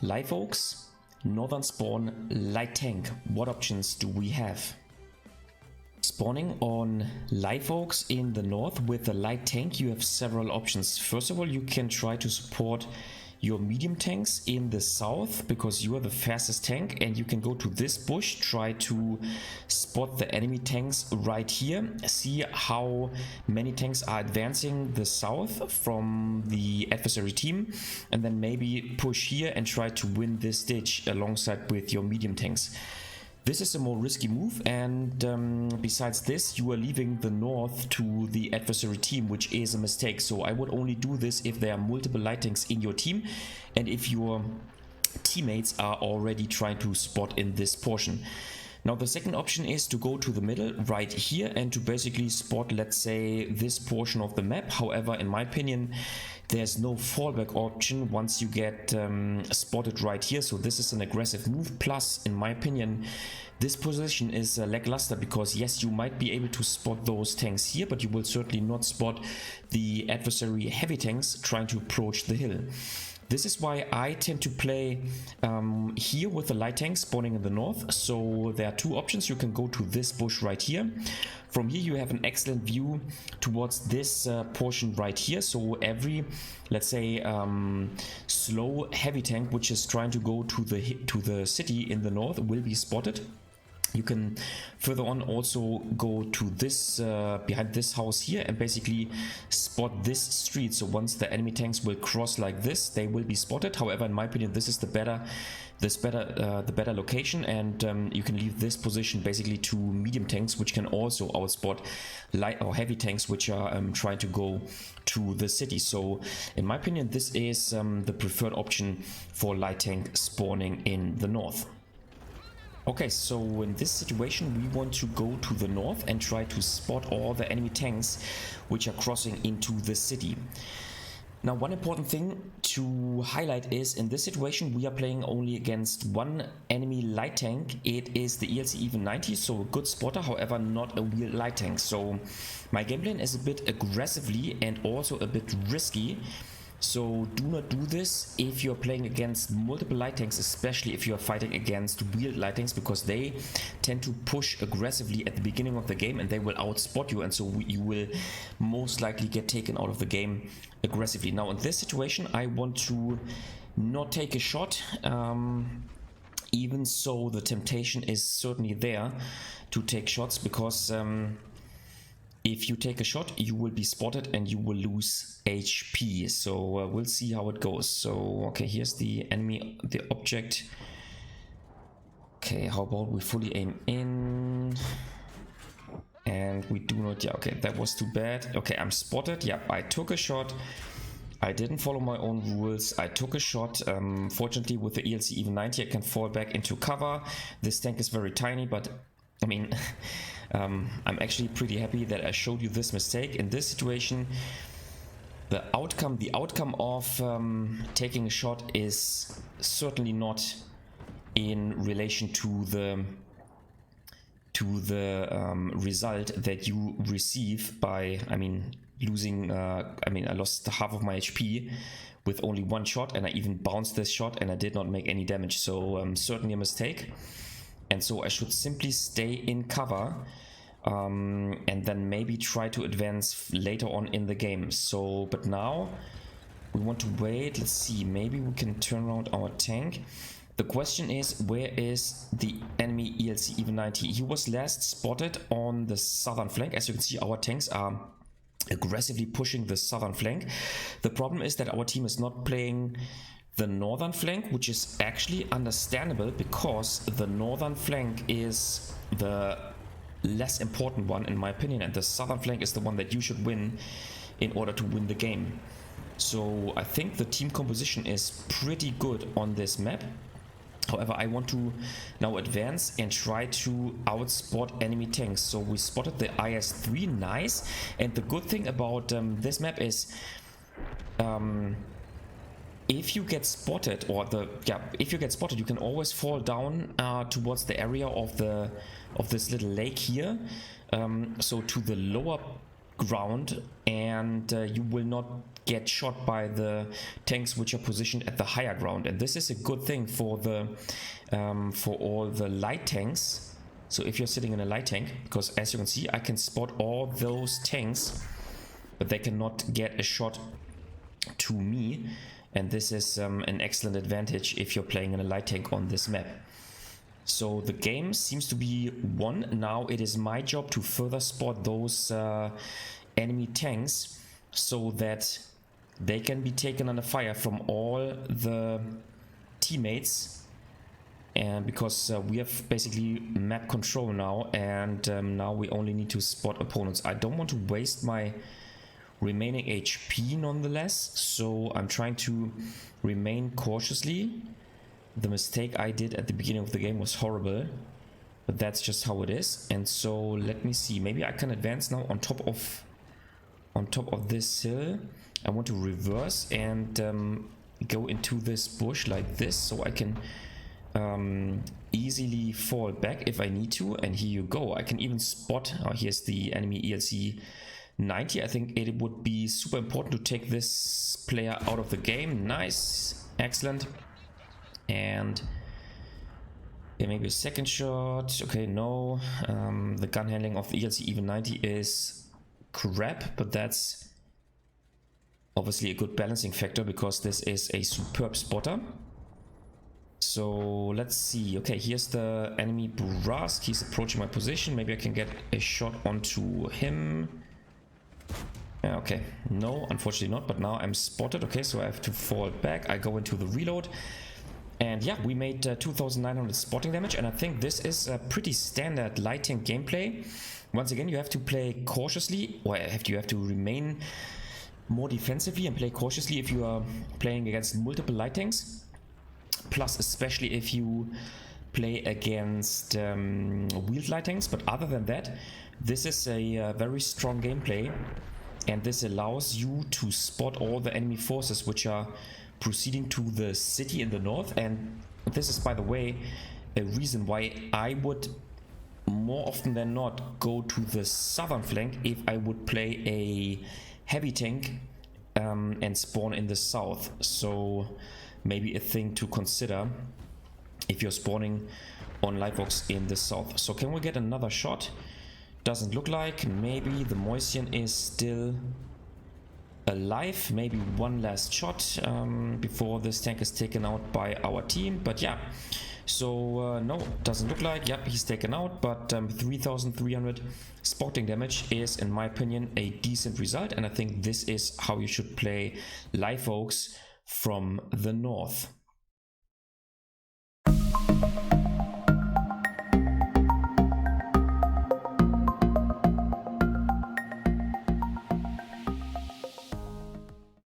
Live Oaks, Northern Spawn, Light Tank. What options do we have? Spawning on Live Oaks in the north with the Light Tank, you have several options. First of all, you can try to support your medium tanks in the south because you are the fastest tank, and you can go to this bush, try to spot the enemy tanks right here, see how many tanks are advancing the south from the adversary team, and then maybe push here and try to win this ditch alongside with your medium tanks. This is a more risky move, and besides this, you are leaving the north to the adversary team, which is a mistake. So I would only do this if there are multiple light tanks in your team and if your teammates are already trying to spot in this portion. Now the second option is to go to the middle right here and to basically spot, let's say, this portion of the map. However, in my opinion, there's no fallback option once you get spotted right here. So this is an aggressive move. Plus, in my opinion, this position is lackluster because yes, you might be able to spot those tanks here, but you will certainly not spot the adversary heavy tanks trying to approach the hill. This is why I tend to play here with the light tanks spawning in the north. So there are two options. You can go to this bush right here. From here you have an excellent view towards this portion right here. So every, let's say, slow heavy tank which is trying to go to the city in the north will be spotted. You can further on also go to this behind this house here and basically spot this street. So once the enemy tanks will cross like this, they will be spotted. However, in my opinion, this is the better location, and you can leave this position basically to medium tanks, which can also outspot light or heavy tanks which are trying to go to the city. So in my opinion, this is the preferred option for light tank spawning in the north. Okay, so in this situation we want to go to the north and try to spot all the enemy tanks which are crossing into the city. Now, one important thing to highlight is in this situation we are playing only against one enemy light tank. It is the ELC even 90, so a good spotter, however not a real light tank. So my game plan is a bit aggressively and also a bit risky. So do not do this if you're playing against multiple light tanks, especially if you're fighting against wheeled light tanks, because they tend to push aggressively at the beginning of the game and they will outspot you, and so you will most likely get taken out of the game aggressively. Now in this situation I want to not take a shot, even so the temptation is certainly there to take shots, because if you take a shot, you will be spotted and you will lose HP. So we'll see how it goes. So, okay, here's the enemy, the object. Okay, how about we fully aim in? And we do not, yeah, okay, that was too bad. Okay, I'm spotted. Yeah, I took a shot. I didn't follow my own rules. I took a shot. Fortunately, with the ELC even 90, I can fall back into cover. This tank is very tiny, but I mean... I'm actually pretty happy that I showed you this mistake. In this situation, the outcome of taking a shot is certainly not in relation to the result that you receive by, I mean, losing, I lost half of my HP with only one shot, and I even bounced this shot and I did not make any damage. So certainly a mistake. And so I should simply stay in cover and then maybe try to advance later on in the game. So, but now we want to wait. Let's see, maybe we can turn around our tank. The question is, where is the enemy ELC even 90? He was last spotted on the southern flank. As you can see, our tanks are aggressively pushing the southern flank. The problem is that our team is not playing the northern flank, which is actually understandable because the northern flank is the less important one in my opinion, and the southern flank is the one that you should win in order to win the game. So I think the team composition is pretty good on this map. However, I want to now advance and try to outspot enemy tanks. So we spotted the IS-3, nice. And the good thing about this map is if you get spotted, if you get spotted, you can always fall down towards the area of this little lake here. So to the lower ground, and you will not get shot by the tanks which are positioned at the higher ground. And this is a good thing for the for all the light tanks. So if you're sitting in a light tank, because as you can see, I can spot all those tanks, but they cannot get a shot to me. And this is an excellent advantage if you're playing in a light tank on this map. So the game seems to be won. Now it is my job to further spot those enemy tanks so that they can be taken under fire from all the teammates. And because we have basically map control now, and now we only need to spot opponents. I don't want to waste my remaining HP nonetheless, so I'm trying to remain cautiously. The mistake I did at the beginning of the game was horrible, but that's just how it is. And so let me see, maybe I can advance now on top of this hill. I want to reverse and go into this bush like this, so I can easily fall back if I need to. And here you go, I can even spot, here's the enemy ELC 90. I think it would be super important to take this player out of the game. Nice, excellent. And yeah, maybe a second shot. Okay, no. The gun handling of the ELC even 90 is crap, but that's obviously a good balancing factor because this is a superb spotter. So let's see. Okay, here's the enemy Burask. He's approaching my position. Maybe I can get a shot onto him. Yeah, okay, no, unfortunately not, but now I'm spotted. Okay, so I have to fall back. I go into the reload, and yeah, we made 2,900 spotting damage, and I think this is a pretty standard light tank gameplay. Once again, you have to play cautiously, or you have to remain more defensively and play cautiously if you are playing against multiple light tanks, plus especially if you play against wheeled light tanks. But other than that, this is a very strong gameplay, and this allows you to spot all the enemy forces which are proceeding to the city in the north. And this is, by the way, a reason why I would more often than not go to the southern flank if I would play a heavy tank and spawn in the south. So maybe a thing to consider if you're spawning on LiveOaks in the south. So can we get another shot? Doesn't look like. Maybe the Moisian is still alive. Maybe one last shot before this tank is taken out by our team. But yeah, so no, doesn't look like. Yep, he's taken out, but 3,300 spotting damage is, in my opinion, a decent result. And I think this is how you should play LiveOaks from the north.